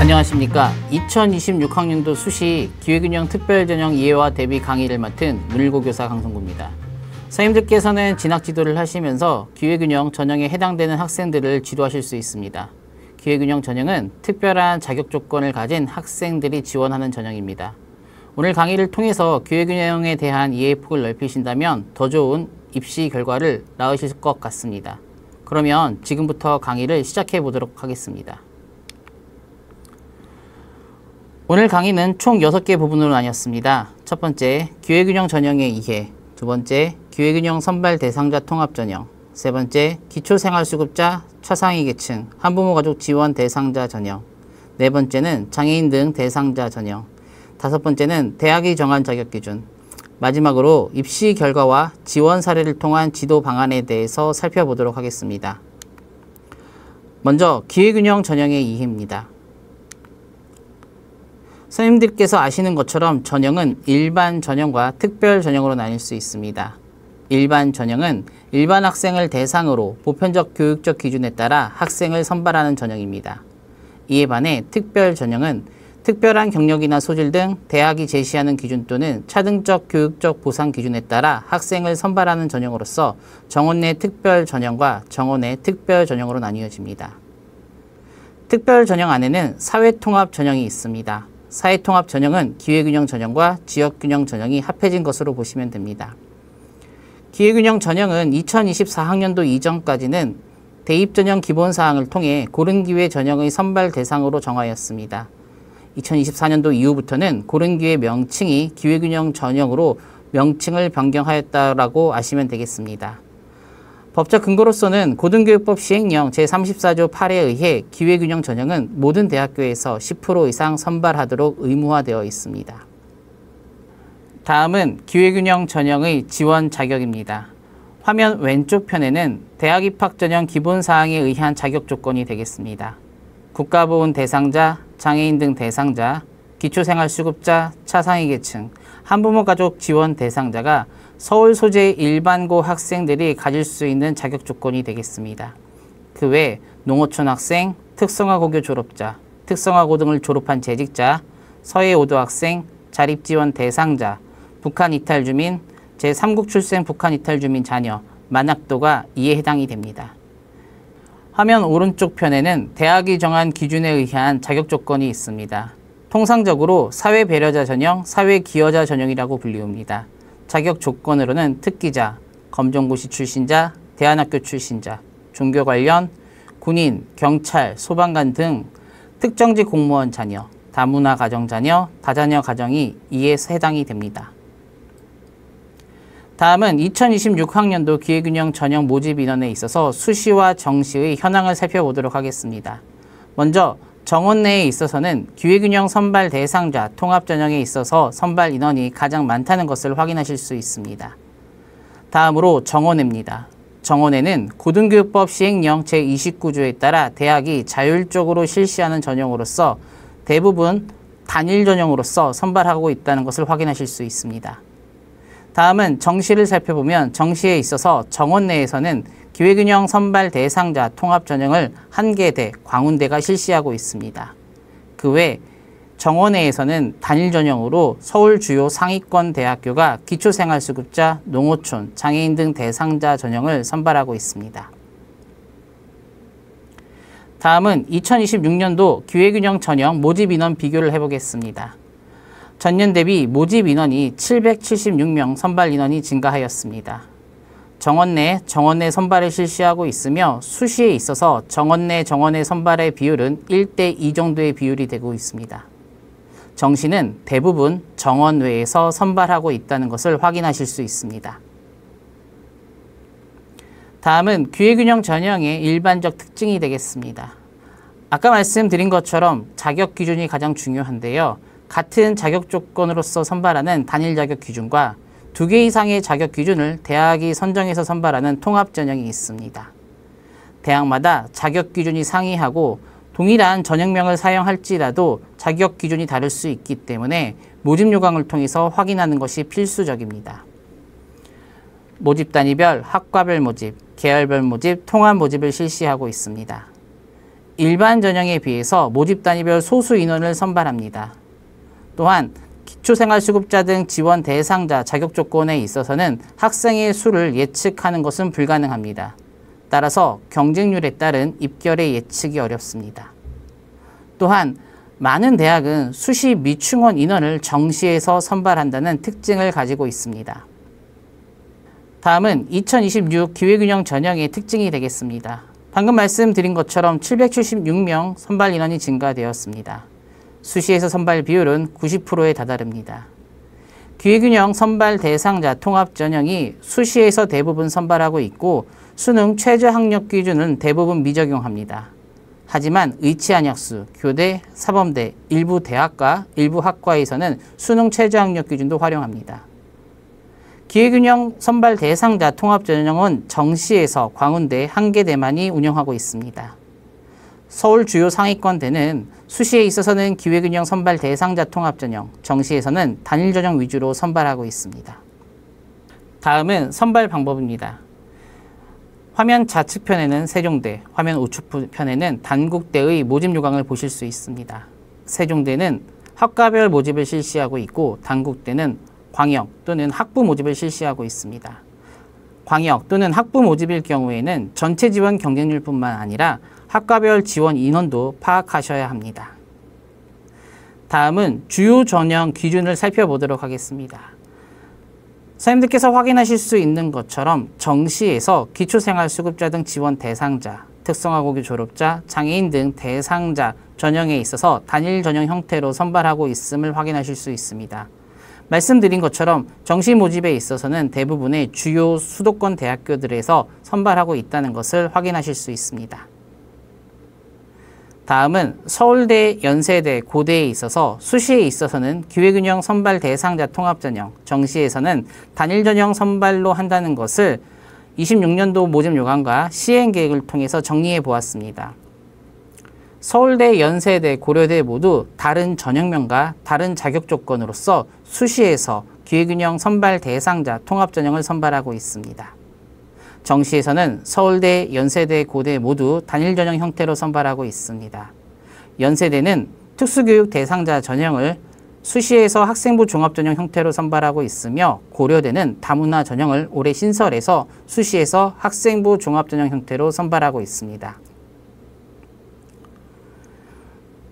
안녕하십니까. 2026학년도 수시 기회균형 특별전형 이해와 대비 강의를 맡은 물고교사 강성구입니다. 선생님들께서는 진학지도를 하시면서 기회균형 전형에 해당되는 학생들을 지도하실 수 있습니다. 기회균형 전형은 특별한 자격 조건을 가진 학생들이 지원하는 전형입니다. 오늘 강의를 통해서 기회균형에 대한 이해 폭을 넓히신다면 더 좋은 입시 결과를 낳으실 것 같습니다. 그러면 지금부터 강의를 시작해 보도록 하겠습니다. 오늘 강의는 총 6개 부분으로 나뉘었습니다. 첫 번째, 기회균형 전형의 이해. 두 번째, 기회균형 선발 대상자 통합 전형. 세 번째, 기초생활수급자 차상위 계층 한부모 가족 지원 대상자 전형. 네 번째는 장애인 등 대상자 전형. 다섯 번째는 대학이 정한 자격 기준. 마지막으로 입시 결과와 지원 사례를 통한 지도 방안에 대해서 살펴보도록 하겠습니다. 먼저 기회균형 전형의 이해입니다. 선생님들께서 아시는 것처럼 전형은 일반 전형과 특별 전형으로 나뉠 수 있습니다. 일반 전형은 일반 학생을 대상으로 보편적 교육적 기준에 따라 학생을 선발하는 전형입니다. 이에 반해 특별 전형은 특별한 경력이나 소질 등 대학이 제시하는 기준 또는 차등적 교육적 보상 기준에 따라 학생을 선발하는 전형으로서 정원 내 특별 전형과 정원 내 특별 전형으로 나뉘어집니다. 특별 전형 안에는 사회통합 전형이 있습니다. 사회통합 전형은 기회균형 전형과 지역균형 전형이 합해진 것으로 보시면 됩니다. 기회균형 전형은 2024학년도 이전까지는 대입전형 기본사항을 통해 고른기회 전형의 선발 대상으로 정하였습니다. 2024년도 이후부터는 고른기회 명칭이 기회균형 전형으로 명칭을 변경하였다라고 아시면 되겠습니다. 법적 근거로서는 고등교육법 시행령 제34조 8에 의해 기회균형 전형은 모든 대학교에서 10% 이상 선발하도록 의무화되어 있습니다. 다음은 기회균형 전형의 지원 자격입니다. 화면 왼쪽 편에는 대학 입학 전형 기본사항에 의한 자격 조건이 되겠습니다. 국가보훈 대상자, 장애인 등 대상자, 기초생활수급자, 차상위 계층, 한부모 가족 지원 대상자가 서울 소재 일반고 학생들이 가질 수 있는 자격 조건이 되겠습니다. 그 외 농어촌 학생, 특성화고교 졸업자, 특성화고등을 졸업한 재직자, 서해 5도 학생, 자립지원 대상자, 북한 이탈 주민, 제3국 출생 북한 이탈 주민 자녀, 만학도가 이에 해당이 됩니다. 화면 오른쪽 편에는 대학이 정한 기준에 의한 자격 조건이 있습니다. 통상적으로 사회배려자 전형, 사회기여자 전형이라고 불리웁니다. 자격 조건으로는 특기자, 검정고시 출신자, 대안학교 출신자, 종교 관련, 군인, 경찰, 소방관 등 특정직 공무원 자녀, 다문화 가정 자녀, 다자녀 가정이 이에 해당이 됩니다. 다음은 2026학년도 기회균형 전형 모집 인원에 있어서 수시와 정시의 현황을 살펴보도록 하겠습니다. 먼저 정원 내에 있어서는 기회균형 선발 대상자 통합 전형에 있어서 선발 인원이 가장 많다는 것을 확인하실 수 있습니다. 다음으로 정원외입니다. 정원외는 고등교육법 시행령 제29조에 따라 대학이 자율적으로 실시하는 전형으로서 대부분 단일 전형으로서 선발하고 있다는 것을 확인하실 수 있습니다. 다음은 정시를 살펴보면 정시에 있어서 정원 내에서는 기회균형 선발 대상자 통합 전형을 한계대, 광운대가 실시하고 있습니다. 그 외 정원외에서는 단일 전형으로 서울 주요 상위권 대학교가 기초생활수급자, 농어촌, 장애인 등 대상자 전형을 선발하고 있습니다. 다음은 2026년도 기회균형 전형 모집 인원 비교를 해보겠습니다. 전년 대비 모집 인원이 776명 선발 인원이 증가하였습니다. 정원 내 선발을 실시하고 있으며 수시에 있어서 정원 내 선발의 비율은 1대2 정도의 비율이 되고 있습니다. 정시는 대부분 정원 외에서 선발하고 있다는 것을 확인하실 수 있습니다. 다음은 기회균형 전형의 일반적 특징이 되겠습니다. 아까 말씀드린 것처럼 자격 기준이 가장 중요한데요. 같은 자격 조건으로서 선발하는 단일 자격 기준과 2개 이상의 자격 기준을 대학이 선정해서 선발하는 통합 전형이 있습니다. 대학마다 자격 기준이 상이하고 동일한 전형명을 사용할지라도 자격 기준이 다를 수 있기 때문에 모집 요강을 통해서 확인하는 것이 필수적입니다. 모집 단위별, 학과별 모집, 계열별 모집, 통합 모집을 실시하고 있습니다. 일반 전형에 비해서 모집 단위별 소수 인원을 선발합니다. 또한 기초생활수급자 등 지원 대상자 자격 조건에 있어서는 학생의 수를 예측하는 것은 불가능합니다. 따라서 경쟁률에 따른 입결의 예측이 어렵습니다. 또한 많은 대학은 수시 미충원 인원을 정시에서 선발한다는 특징을 가지고 있습니다. 다음은 2026 기회균형 전형의 특징이 되겠습니다. 방금 말씀드린 것처럼 776명 선발 인원이 증가되었습니다. 수시에서 선발 비율은 90%에 다다릅니다. 기회균형 선발 대상자 통합 전형이 수시에서 대부분 선발하고 있고 수능 최저 학력 기준은 대부분 미적용합니다. 하지만 의치한약수, 교대, 사범대, 일부 대학과 일부 학과에서는 수능 최저 학력 기준도 활용합니다. 기회균형 선발 대상자 통합 전형은 정시에서 광운대, 한계대만이 운영하고 있습니다. 서울 주요 상위권대는 수시에 있어서는 기회균형 선발 대상자 통합 전형, 정시에서는 단일 전형 위주로 선발하고 있습니다. 다음은 선발 방법입니다. 화면 좌측편에는 세종대, 화면 우측편에는 단국대의 모집 요강을 보실 수 있습니다. 세종대는 학과별 모집을 실시하고 있고 단국대는 광역 또는 학부 모집을 실시하고 있습니다. 광역 또는 학부 모집일 경우에는 전체 지원 경쟁률뿐만 아니라 학과별 지원 인원도 파악하셔야 합니다. 다음은 주요 전형 기준을 살펴보도록 하겠습니다. 선생님들께서 확인하실 수 있는 것처럼 정시에서 기초생활수급자 등 지원 대상자, 특성화고교 졸업자, 장애인 등 대상자 전형에 있어서 단일 전형 형태로 선발하고 있음을 확인하실 수 있습니다. 말씀드린 것처럼 정시 모집에 있어서는 대부분의 주요 수도권 대학교들에서 선발하고 있다는 것을 확인하실 수 있습니다. 다음은 서울대, 연세대, 고대에 있어서 수시에 있어서는 기회균형 선발 대상자 통합전형, 정시에서는 단일 전형 선발로 한다는 것을 26년도 모집 요강과 시행 계획을 통해서 정리해 보았습니다. 서울대, 연세대, 고려대 모두 다른 전형명과 다른 자격 조건으로서 수시에서 기회균형 선발 대상자 통합전형을 선발하고 있습니다. 정시에서는 서울대, 연세대, 고대 모두 단일 전형 형태로 선발하고 있습니다. 연세대는 특수교육 대상자 전형을 수시에서 학생부 종합전형 형태로 선발하고 있으며 고려대는 다문화 전형을 올해 신설해서 수시에서 학생부 종합전형 형태로 선발하고 있습니다.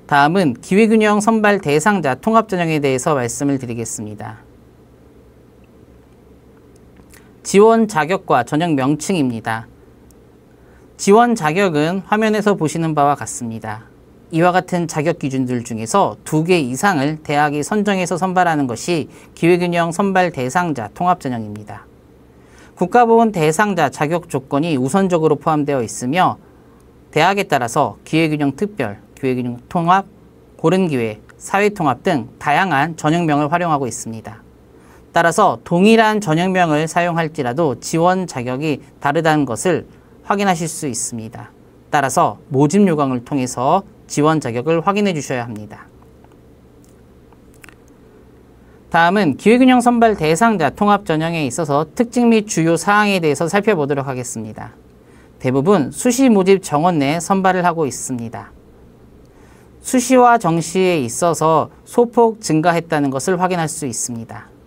다음은 기회균형 선발 대상자 통합전형에 대해서 말씀을 드리겠습니다. 지원 자격과 전형 명칭입니다. 지원 자격은 화면에서 보시는 바와 같습니다. 이와 같은 자격 기준들 중에서 2개 이상을 대학이 선정해서 선발하는 것이 기회균형 선발 대상자 통합전형입니다. 국가보훈 대상자 자격 조건이 우선적으로 포함되어 있으며 대학에 따라서 기회균형 특별, 기회균형 통합, 고른기회, 사회통합 등 다양한 전형명을 활용하고 있습니다. 따라서 동일한 전형명을 사용할지라도 지원 자격이 다르다는 것을 확인하실 수 있습니다. 따라서 모집 요강을 통해서 지원 자격을 확인해 주셔야 합니다. 다음은 기회균형 선발 대상자 통합 전형에 있어서 특징 및 주요 사항에 대해서 살펴보도록 하겠습니다. 대부분 수시 모집 정원 내 선발을 하고 있습니다. 수시와 정시에 있어서 소폭 증가했다는 것을 확인할 수 있습니다.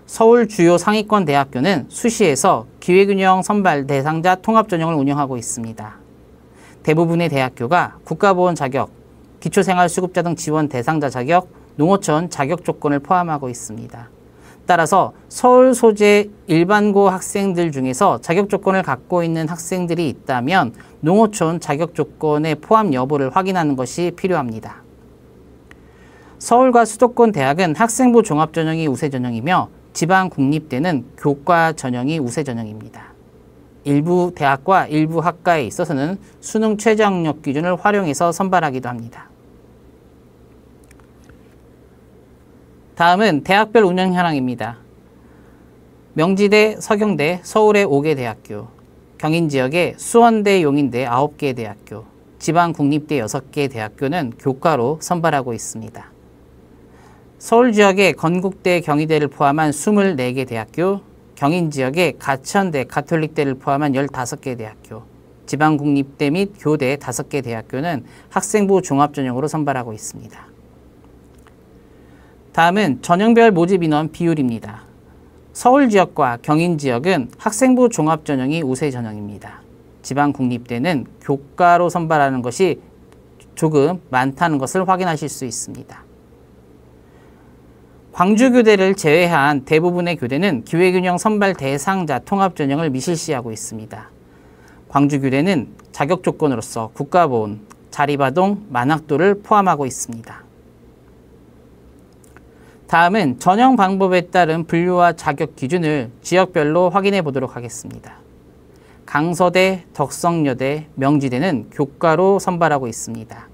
서울 주요 상위권 대학교는 수시에서 기회균형 선발 대상자 통합 전형을 운영하고 있습니다. 대부분의 대학교가 국가보훈 자격, 기초생활수급자 등 지원 대상자 자격, 농어촌 자격 조건을 포함하고 있습니다. 따라서 서울 소재 일반고 학생들 중에서 자격 조건을 갖고 있는 학생들이 있다면 농어촌 자격 조건의 포함 여부를 확인하는 것이 필요합니다. 서울과 수도권 대학은 학생부 종합 전형이 우세 전형이며 지방 국립대는 교과 전형이 우세 전형입니다. 일부 대학과 일부 학과에 있어서는 수능 최저 학력 기준을 활용해서 선발하기도 합니다. 다음은 대학별 운영 현황입니다. 명지대, 서경대, 서울의 5개 대학교, 경인지역의 수원대, 용인대 9개 대학교, 지방국립대 6개 대학교는 교과로 선발하고 있습니다. 서울 지역의 건국대, 경희대를 포함한 24개 대학교, 경인지역의 가천대, 가톨릭대를 포함한 15개 대학교, 지방국립대 및 교대 5개 대학교는 학생부 종합전형으로 선발하고 있습니다. 다음은 전형별 모집 인원 비율입니다. 서울 지역과 경인 지역은 학생부 종합전형이 우세 전형입니다. 지방국립대는 교과로 선발하는 것이 조금 많다는 것을 확인하실 수 있습니다. 광주교대를 제외한 대부분의 교대는 기회균형 선발 대상자 통합전형을 미실시하고 있습니다. 광주교대는 자격 조건으로서 국가보훈, 자리바동, 만학도를 포함하고 있습니다. 다음은 전형 방법에 따른 분류와 자격 기준을 지역별로 확인해 보도록 하겠습니다. 강서대, 덕성여대, 명지대는 교과로 선발하고 있습니다.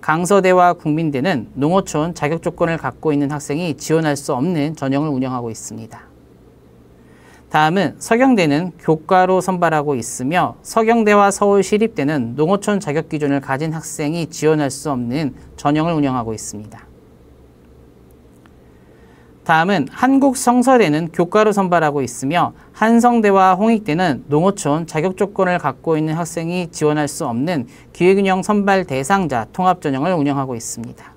강서대와 국민대는 농어촌 자격 조건을 갖고 있는 학생이 지원할 수 없는 전형을 운영하고 있습니다. 다음은 서경대는 교과로 선발하고 있으며 서경대와 서울시립대는 농어촌 자격 기준을 가진 학생이 지원할 수 없는 전형을 운영하고 있습니다. 다음은 한국성서대는 교과로 선발하고 있으며 한성대와 홍익대는 농어촌 자격 조건을 갖고 있는 학생이 지원할 수 없는 기회균형 선발 대상자 통합전형을 운영하고 있습니다.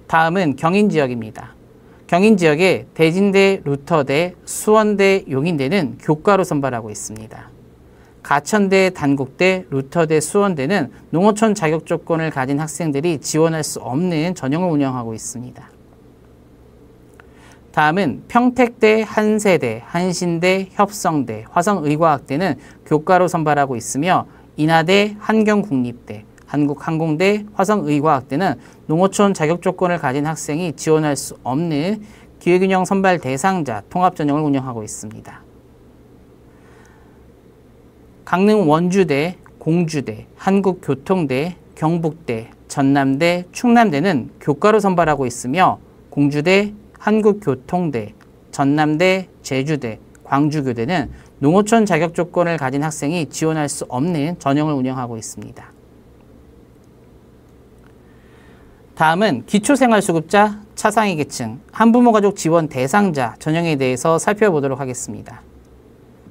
다음은 경인지역입니다. 경인지역에 대진대, 루터대, 수원대, 용인대는 교과로 선발하고 있습니다. 가천대, 단국대, 루터대, 수원대는 농어촌 자격 조건을 가진 학생들이 지원할 수 없는 전형을 운영하고 있습니다. 다음은 평택대, 한세대, 한신대, 협성대, 화성의과학대는 교과로 선발하고 있으며 인하대, 한경국립대, 한국항공대, 화성의과학대는 농어촌 자격 조건을 가진 학생이 지원할 수 없는 기회균형 선발 대상자 통합전형을 운영하고 있습니다. 강릉 원주대, 공주대, 한국교통대, 경북대, 전남대, 충남대는 교과로 선발하고 있으며 공주대, 한국교통대, 전남대, 제주대, 광주교대는 농어촌 자격 조건을 가진 학생이 지원할 수 없는 전형을 운영하고 있습니다. 다음은 기초생활수급자, 차상위 계층, 한부모 가족 지원 대상자 전형에 대해서 살펴보도록 하겠습니다.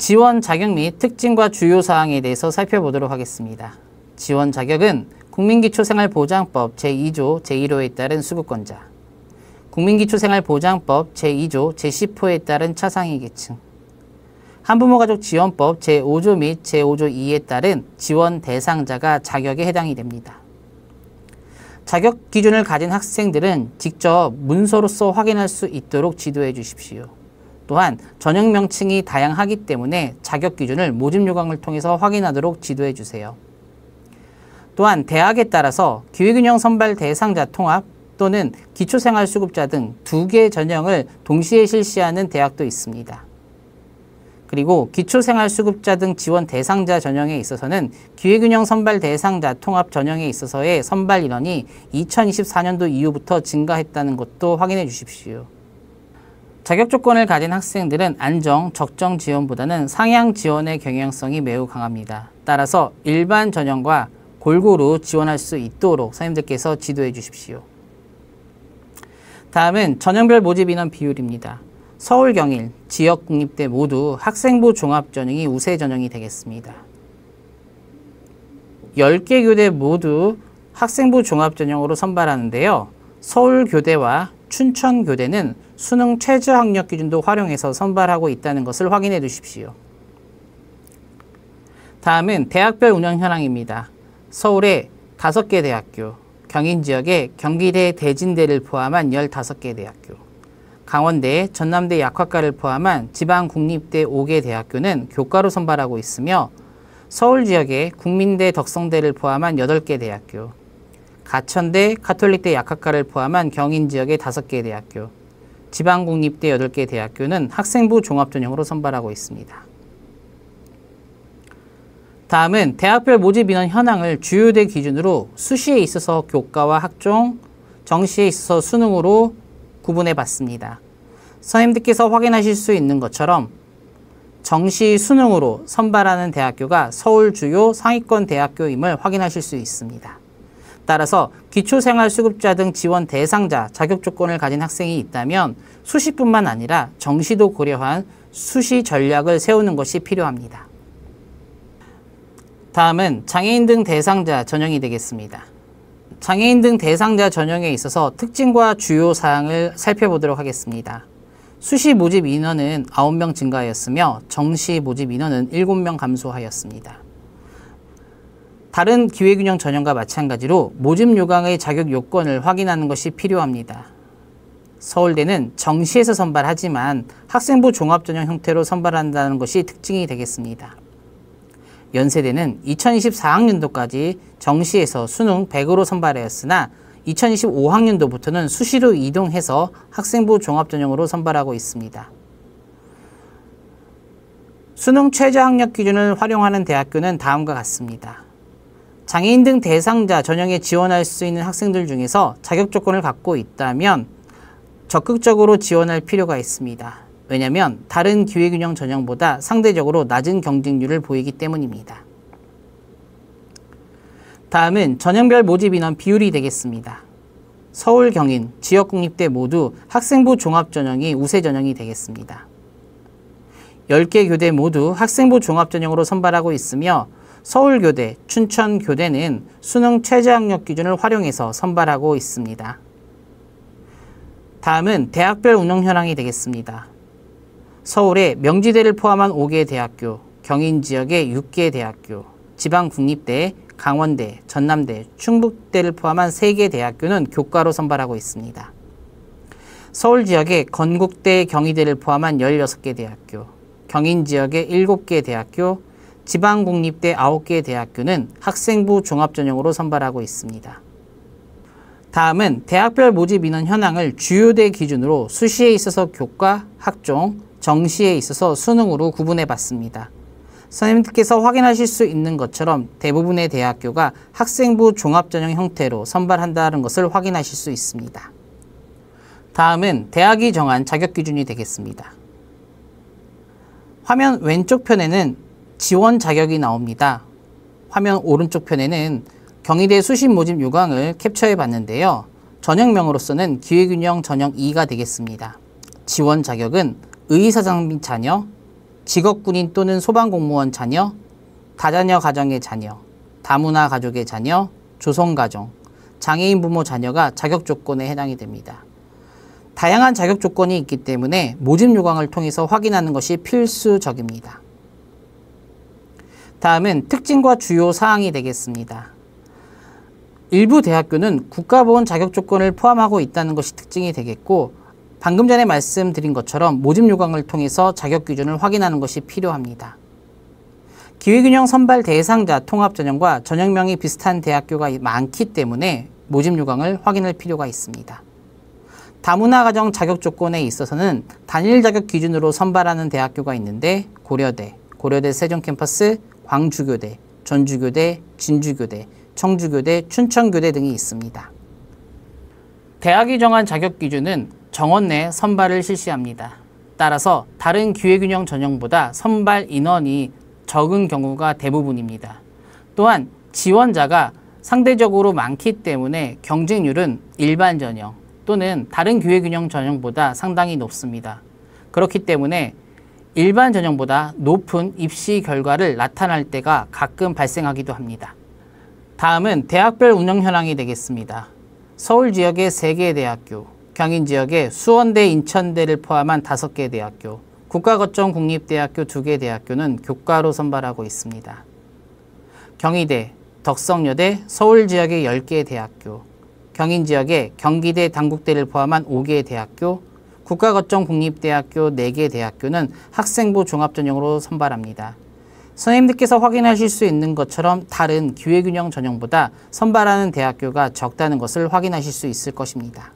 지원 자격 및 특징과 주요 사항에 대해서 살펴보도록 하겠습니다. 지원 자격은 국민기초생활보장법 제2조 제1호에 따른 수급권자, 국민기초생활보장법 제2조 제10호에 따른 차상위 계층, 한부모가족 지원법 제5조 및 제5조 2에 따른 지원 대상자가 자격에 해당이 됩니다. 자격 기준을 가진 학생들은 직접 문서로서 확인할 수 있도록 지도해 주십시오. 또한 전형 명칭이 다양하기 때문에 자격 기준을 모집 요강을 통해서 확인하도록 지도해 주세요. 또한 대학에 따라서 기회균형 선발 대상자 통합 또는 기초생활수급자 등 2개의 전형을 동시에 실시하는 대학도 있습니다. 그리고 기초생활수급자 등 지원 대상자 전형에 있어서는 기회균형 선발 대상자 통합 전형에 있어서의 선발 인원이 2024년도 이후부터 증가했다는 것도 확인해 주십시오. 자격 조건을 가진 학생들은 안정, 적정 지원보다는 상향 지원의 경향성이 매우 강합니다. 따라서 일반 전형과 골고루 지원할 수 있도록 선생님들께서 지도해 주십시오. 다음은 전형별 모집 인원 비율입니다. 서울, 경인, 지역 국립대 모두 학생부 종합전형이 우세 전형이 되겠습니다. 10개 교대 모두 학생부 종합전형으로 선발하는데요. 서울교대와 춘천교대는 수능 최저학력 기준도 활용해서 선발하고 있다는 것을 확인해 두십시오. 다음은 대학별 운영 현황입니다. 서울에 5개 대학교, 경인 지역에 경기대, 대진대를 포함한 15개 대학교, 강원대, 전남대 약학과를 포함한 지방국립대 5개 대학교는 교과로 선발하고 있으며 서울 지역에 국민대, 덕성대를 포함한 8개 대학교, 가천대, 가톨릭대 약학과를 포함한 경인 지역의 5개 대학교, 지방국립대 8개 대학교는 학생부 종합전형으로 선발하고 있습니다. 다음은 대학별 모집 인원 현황을 주요대 기준으로 수시에 있어서 교과와 학종, 정시에 있어서 수능으로 구분해 봤습니다. 선생님들께서 확인하실 수 있는 것처럼 정시 수능으로 선발하는 대학교가 서울 주요 상위권 대학교임을 확인하실 수 있습니다. 따라서 기초생활수급자 등 지원 대상자 자격 조건을 가진 학생이 있다면 수시뿐만 아니라 정시도 고려한 수시 전략을 세우는 것이 필요합니다. 다음은 장애인 등 대상자 전형이 되겠습니다. 장애인 등 대상자 전형에 있어서 특징과 주요 사항을 살펴보도록 하겠습니다. 수시 모집 인원은 9명 증가하였으며 정시 모집 인원은 7명 감소하였습니다. 다른 기회균형 전형과 마찬가지로 모집 요강의 자격 요건을 확인하는 것이 필요합니다. 서울대는 정시에서 선발하지만 학생부 종합전형 형태로 선발한다는 것이 특징이 되겠습니다. 연세대는 2024학년도까지 정시에서 수능 100으로 선발하였으나 2025학년도부터는 수시로 이동해서 학생부 종합전형으로 선발하고 있습니다. 수능 최저학력 기준을 활용하는 대학교는 다음과 같습니다. 장애인 등 대상자 전형에 지원할 수 있는 학생들 중에서 자격 조건을 갖고 있다면 적극적으로 지원할 필요가 있습니다. 왜냐하면 다른 기회균형 전형보다 상대적으로 낮은 경쟁률을 보이기 때문입니다. 다음은 전형별 모집 인원 비율이 되겠습니다. 서울, 경인, 지역국립대 모두 학생부 종합전형이 우세 전형이 되겠습니다. 10개 교대 모두 학생부 종합전형으로 선발하고 있으며 서울교대, 춘천교대는 수능 최저학력 기준을 활용해서 선발하고 있습니다. 다음은 대학별 운영 현황이 되겠습니다. 서울에 명지대를 포함한 5개 대학교, 경인 지역의 6개 대학교, 지방국립대, 강원대, 전남대, 충북대를 포함한 3개 대학교는 교과로 선발하고 있습니다. 서울 지역의 건국대, 경희대를 포함한 16개 대학교, 경인 지역의 7개 대학교, 지방국립대 9개 대학교는 학생부 종합전형으로 선발하고 있습니다. 다음은 대학별 모집 인원 현황을 주요대 기준으로 수시에 있어서 교과, 학종, 정시에 있어서 수능으로 구분해 봤습니다. 선생님들께서 확인하실 수 있는 것처럼 대부분의 대학교가 학생부 종합전형 형태로 선발한다는 것을 확인하실 수 있습니다. 다음은 대학이 정한 자격 기준이 되겠습니다. 화면 왼쪽 편에는 지원 자격이 나옵니다. 화면 오른쪽 편에는 경희대 수시 모집 요강을 캡처해 봤는데요. 전형명으로서는 기회균형 전형 2가 되겠습니다. 지원 자격은 의사장 및 자녀, 직업군인 또는 소방공무원 자녀, 다자녀 가정의 자녀, 다문화 가족의 자녀, 조성가정, 장애인 부모 자녀가 자격 조건에 해당이 됩니다. 다양한 자격 조건이 있기 때문에 모집 요강을 통해서 확인하는 것이 필수적입니다. 다음은 특징과 주요 사항이 되겠습니다. 일부 대학교는 국가보훈 자격 조건을 포함하고 있다는 것이 특징이 되겠고, 방금 전에 말씀드린 것처럼 모집 요강을 통해서 자격 기준을 확인하는 것이 필요합니다. 기회균형 선발 대상자 통합전형과 전형명이 비슷한 대학교가 많기 때문에 모집 요강을 확인할 필요가 있습니다. 다문화 가정 자격 조건에 있어서는 단일 자격 기준으로 선발하는 대학교가 있는데 고려대, 고려대 세종캠퍼스, 광주교대, 전주교대, 진주교대, 청주교대, 춘천교대 등이 있습니다. 대학이 정한 자격 기준은 정원 내 선발을 실시합니다. 따라서 다른 기회균형 전형보다 선발 인원이 적은 경우가 대부분입니다. 또한 지원자가 상대적으로 많기 때문에 경쟁률은 일반 전형 또는 다른 기회균형 전형보다 상당히 높습니다. 그렇기 때문에 일반 전형보다 높은 입시 결과를 나타날 때가 가끔 발생하기도 합니다. 다음은 대학별 운영 현황이 되겠습니다. 서울 지역의 3개 대학교, 경인 지역의 수원대, 인천대를 포함한 5개 대학교, 국가거점 국립대학교 2개 대학교는 교과로 선발하고 있습니다. 경희대, 덕성여대, 서울 지역의 10개 대학교, 경인 지역의 경기대, 단국대를 포함한 5개 대학교, 국가거점 국립대학교 4개 대학교는 학생부 종합전형으로 선발합니다. 선생님들께서 확인하실 수 있는 것처럼 다른 기회균형 전형보다 선발하는 대학교가 적다는 것을 확인하실 수 있을 것입니다.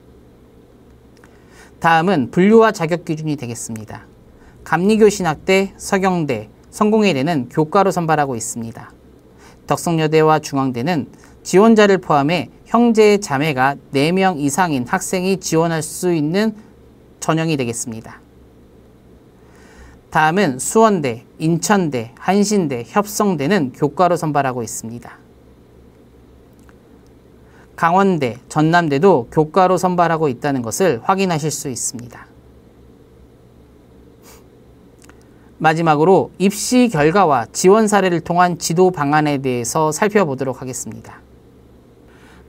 다음은 분류와 자격 기준이 되겠습니다. 감리교신학대, 서경대, 성공회대는 교과로 선발하고 있습니다. 덕성여대와 중앙대는 지원자를 포함해 형제, 자매가 4명 이상인 학생이 지원할 수 있는 전형이 되겠습니다. 다음은 수원대, 인천대, 한신대, 협성대는 교과로 선발하고 있습니다. 강원대, 전남대도 교과로 선발하고 있다는 것을 확인하실 수 있습니다. 마지막으로 입시 결과와 지원 사례를 통한 지도 방안에 대해서 살펴보도록 하겠습니다.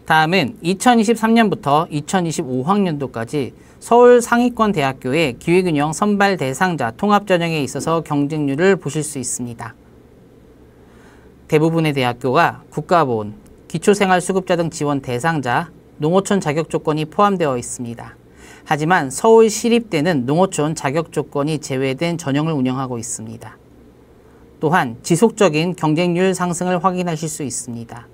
다음은 2023년부터 2025학년도까지 서울 상위권 대학교의 기회균형 선발 대상자 통합전형에 있어서 경쟁률을 보실 수 있습니다. 대부분의 대학교가 국가보훈, 기초생활수급자 등 지원 대상자, 농어촌 자격 조건이 포함되어 있습니다. 하지만 서울시립대는 농어촌 자격 조건이 제외된 전형을 운영하고 있습니다. 또한 지속적인 경쟁률 상승을 확인하실 수 있습니다.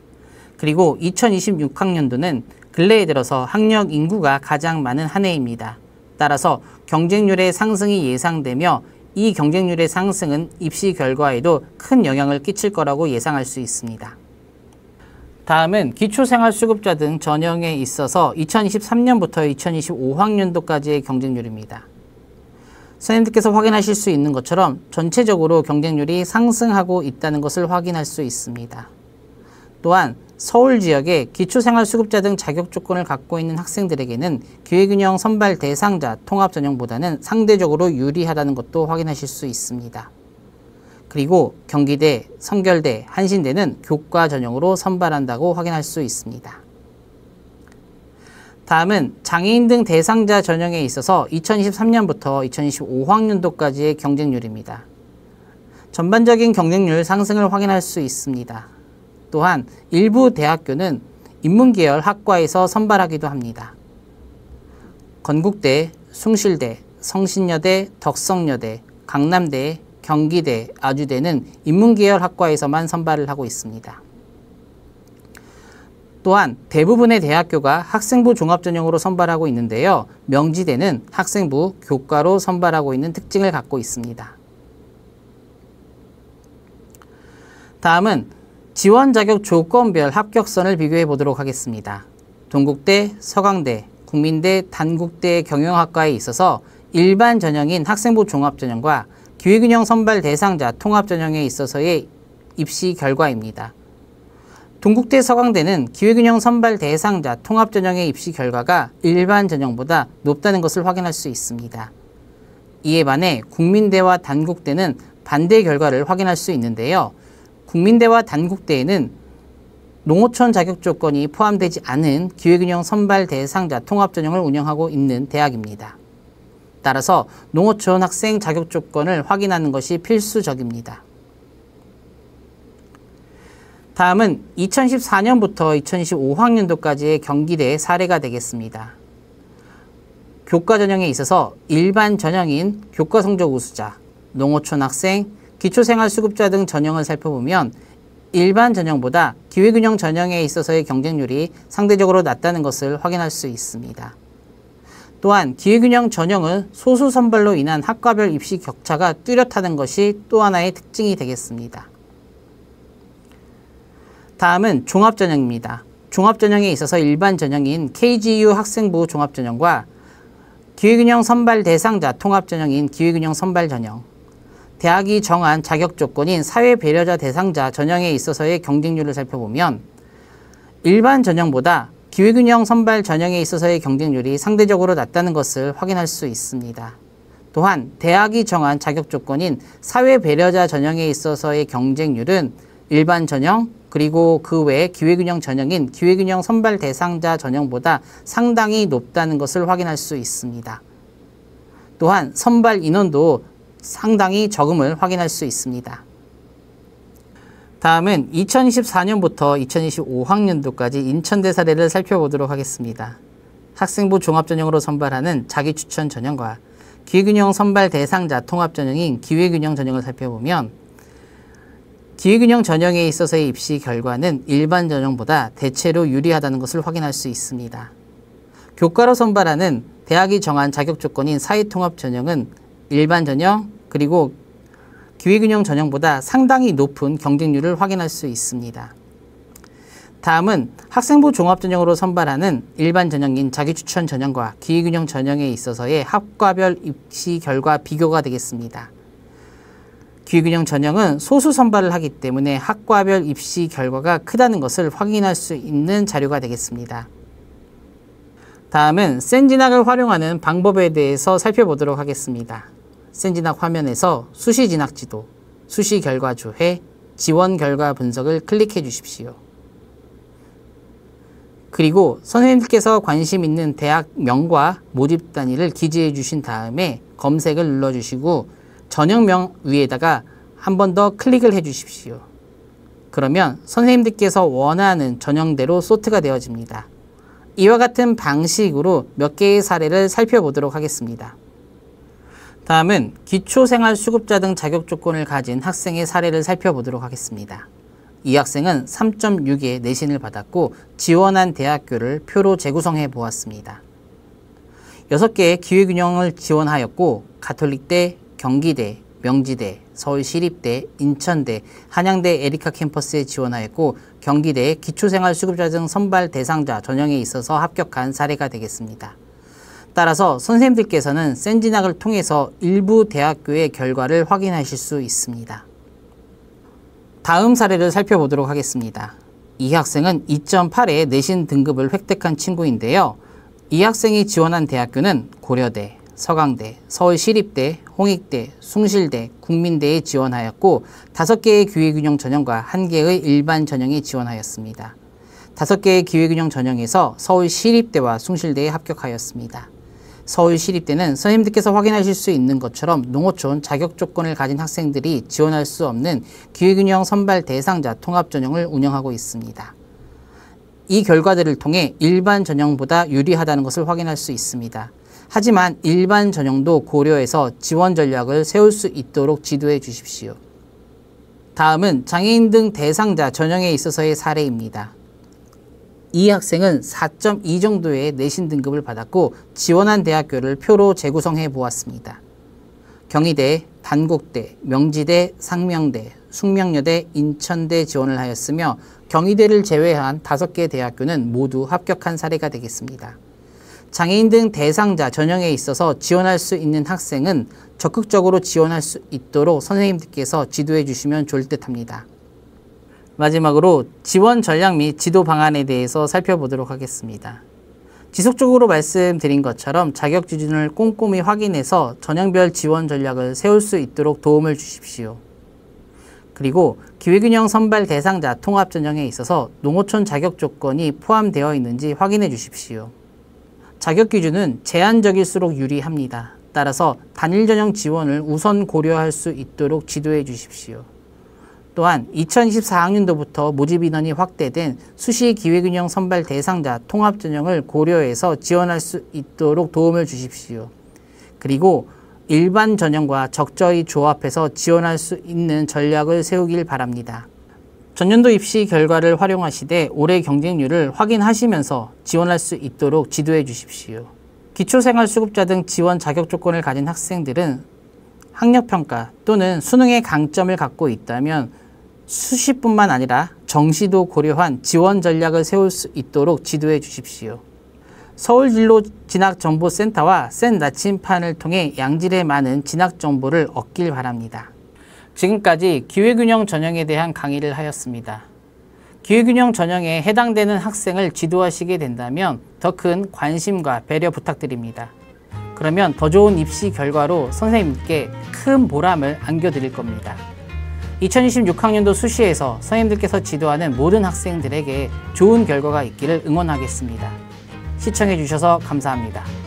그리고 2026학년도는 근래에 들어서 학력 인구가 가장 많은 한 해입니다. 따라서 경쟁률의 상승이 예상되며 이 경쟁률의 상승은 입시 결과에도 큰 영향을 끼칠 거라고 예상할 수 있습니다. 다음은 기초생활수급자 등 전형에 있어서 2023년부터 2025학년도까지의 경쟁률입니다. 선생님들께서 확인하실 수 있는 것처럼 전체적으로 경쟁률이 상승하고 있다는 것을 확인할 수 있습니다. 또한 서울 지역의 기초생활수급자 등 자격 조건을 갖고 있는 학생들에게는 기회균형 선발 대상자 통합전형보다는 상대적으로 유리하다는 것도 확인하실 수 있습니다. 그리고 경기대, 성결대, 한신대는 교과 전형으로 선발한다고 확인할 수 있습니다. 다음은 장애인 등 대상자 전형에 있어서 2023년부터 2025학년도까지의 경쟁률입니다. 전반적인 경쟁률 상승을 확인할 수 있습니다. 또한 일부 대학교는 인문계열 학과에서 선발하기도 합니다. 건국대, 숭실대, 성신여대, 덕성여대, 강남대, 경기대, 아주대는 인문계열 학과에서만 선발을 하고 있습니다. 또한 대부분의 대학교가 학생부 종합전형으로 선발하고 있는데요. 명지대는 학생부 교과로 선발하고 있는 특징을 갖고 있습니다. 다음은 지원 자격 조건별 합격선을 비교해 보도록 하겠습니다. 동국대, 서강대, 국민대, 단국대 경영학과에 있어서 일반 전형인 학생부 종합전형과 기회균형 선발 대상자 통합전형에 있어서의 입시 결과입니다. 동국대, 서강대는 기회균형 선발 대상자 통합전형의 입시 결과가 일반 전형보다 높다는 것을 확인할 수 있습니다. 이에 반해 국민대와 단국대는 반대 결과를 확인할 수 있는데요. 국민대와 단국대에는 농어촌 자격 조건이 포함되지 않은 기회균형 선발 대상자 통합전형을 운영하고 있는 대학입니다. 따라서 농어촌 학생 자격 조건을 확인하는 것이 필수적입니다. 다음은 2014년부터 2025학년도까지의 경기대 사례가 되겠습니다. 교과 전형에 있어서 일반 전형인 교과 성적 우수자, 농어촌 학생, 기초생활수급자 등 전형을 살펴보면 일반 전형보다 기회균형 전형에 있어서의 경쟁률이 상대적으로 낮다는 것을 확인할 수 있습니다. 또한 기회균형 전형은 소수 선발로 인한 학과별 입시 격차가 뚜렷하다는 것이 또 하나의 특징이 되겠습니다. 다음은 종합전형입니다. 종합전형에 있어서 일반 전형인 KGU 학생부 종합전형과 기회균형 선발 대상자 통합전형인 기회균형 선발 전형, 대학이 정한 자격 조건인 사회배려자 대상자 전형에 있어서의 경쟁률을 살펴보면 일반 전형보다 기회균형 선발 전형에 있어서의 경쟁률이 상대적으로 낮다는 것을 확인할 수 있습니다. 또한 대학이 정한 자격 조건인 사회배려자 전형에 있어서의 경쟁률은 일반 전형 그리고 그 외 기회균형 전형인 기회균형 선발 대상자 전형보다 상당히 높다는 것을 확인할 수 있습니다. 또한 선발 인원도 상당히 적음을 확인할 수 있습니다. 다음은 2024년부터 2025학년도까지 인천대 사례를 살펴보도록 하겠습니다. 학생부 종합전형으로 선발하는 자기추천 전형과 기회균형 선발 대상자 통합전형인 기회균형 전형을 살펴보면 기회균형 전형에 있어서의 입시 결과는 일반 전형보다 대체로 유리하다는 것을 확인할 수 있습니다. 교과로 선발하는 대학이 정한 자격 조건인 사회통합 전형은 일반 전형 그리고 기회균형 전형보다 상당히 높은 경쟁률을 확인할 수 있습니다. 다음은 학생부 종합전형으로 선발하는 일반 전형인 자기추천 전형과 기회균형 전형에 있어서의 학과별 입시 결과 비교가 되겠습니다. 기회균형 전형은 소수 선발을 하기 때문에 학과별 입시 결과가 크다는 것을 확인할 수 있는 자료가 되겠습니다. 다음은 센진학을 활용하는 방법에 대해서 살펴보도록 하겠습니다. 센진학 화면에서 수시 진학 지도, 수시 결과 조회, 지원 결과 분석을 클릭해 주십시오. 그리고 선생님들께서 관심 있는 대학명과 모집 단위를 기재해 주신 다음에 검색을 눌러주시고 전형명 위에다가 한 번 더 클릭을 해 주십시오. 그러면 선생님들께서 원하는 전형대로 소트가 되어집니다. 이와 같은 방식으로 몇 개의 사례를 살펴보도록 하겠습니다. 다음은 기초생활수급자 등 자격 조건을 가진 학생의 사례를 살펴보도록 하겠습니다. 이 학생은 3.6의 내신을 받았고 지원한 대학교를 표로 재구성해 보았습니다. 6개의 기회균형을 지원하였고 가톨릭대, 경기대, 명지대, 서울시립대, 인천대, 한양대 에리카 캠퍼스에 지원하였고 경기대의 기초생활수급자 등 선발 대상자 전형에 있어서 합격한 사례가 되겠습니다. 따라서 선생님들께서는 센진학을 통해서 일부 대학교의 결과를 확인하실 수 있습니다. 다음 사례를 살펴보도록 하겠습니다. 이 학생은 2.8의 내신 등급을 획득한 친구인데요. 이 학생이 지원한 대학교는 고려대, 서강대, 서울시립대, 홍익대, 숭실대, 국민대에 지원하였고 5개의 기회균형 전형과 1개의 일반 전형에 지원하였습니다. 5개의 기회균형 전형에서 서울시립대와 숭실대에 합격하였습니다. 서울시립대는 선생님들께서 확인하실 수 있는 것처럼 농어촌 자격 조건을 가진 학생들이 지원할 수 없는 기회균형 선발 대상자 통합전형을 운영하고 있습니다. 이 결과들을 통해 일반 전형보다 유리하다는 것을 확인할 수 있습니다. 하지만 일반 전형도 고려해서 지원 전략을 세울 수 있도록 지도해 주십시오. 다음은 장애인 등 대상자 전형에 있어서의 사례입니다. 이 학생은 4.2 정도의 내신 등급을 받았고 지원한 대학교를 표로 재구성해 보았습니다. 경희대, 단국대, 명지대, 상명대, 숙명여대, 인천대 지원을 하였으며 경희대를 제외한 5개 대학교는 모두 합격한 사례가 되겠습니다. 장애인 등 대상자 전형에 있어서 지원할 수 있는 학생은 적극적으로 지원할 수 있도록 선생님들께서 지도해 주시면 좋을 듯 합니다. 마지막으로 지원 전략 및 지도 방안에 대해서 살펴보도록 하겠습니다. 지속적으로 말씀드린 것처럼 자격 기준을 꼼꼼히 확인해서 전형별 지원 전략을 세울 수 있도록 도움을 주십시오. 그리고 기회균형 선발 대상자 통합 전형에 있어서 농어촌 자격 조건이 포함되어 있는지 확인해 주십시오. 자격 기준은 제한적일수록 유리합니다. 따라서 단일 전형 지원을 우선 고려할 수 있도록 지도해 주십시오. 또한 2024학년도부터 모집 인원이 확대된 수시 기회균형 선발 대상자 통합 전형을 고려해서 지원할 수 있도록 도움을 주십시오. 그리고 일반 전형과 적절히 조합해서 지원할 수 있는 전략을 세우길 바랍니다. 전년도 입시 결과를 활용하시되 올해 경쟁률을 확인하시면서 지원할 수 있도록 지도해 주십시오. 기초생활수급자 등 지원 자격 조건을 가진 학생들은 학력평가 또는 수능의 강점을 갖고 있다면 수시뿐만 아니라 정시도 고려한 지원 전략을 세울 수 있도록 지도해 주십시오. 서울진로진학정보센터와 센 나침판을 통해 양질의 많은 진학 정보를 얻길 바랍니다. 지금까지 기회균형 전형에 대한 강의를 하였습니다. 기회균형 전형에 해당되는 학생을 지도하시게 된다면 더 큰 관심과 배려 부탁드립니다. 그러면 더 좋은 입시 결과로 선생님께 큰 보람을 안겨드릴 겁니다. 2026학년도 수시에서 선생님들께서 지도하는 모든 학생들에게 좋은 결과가 있기를 응원하겠습니다. 시청해 주셔서 감사합니다.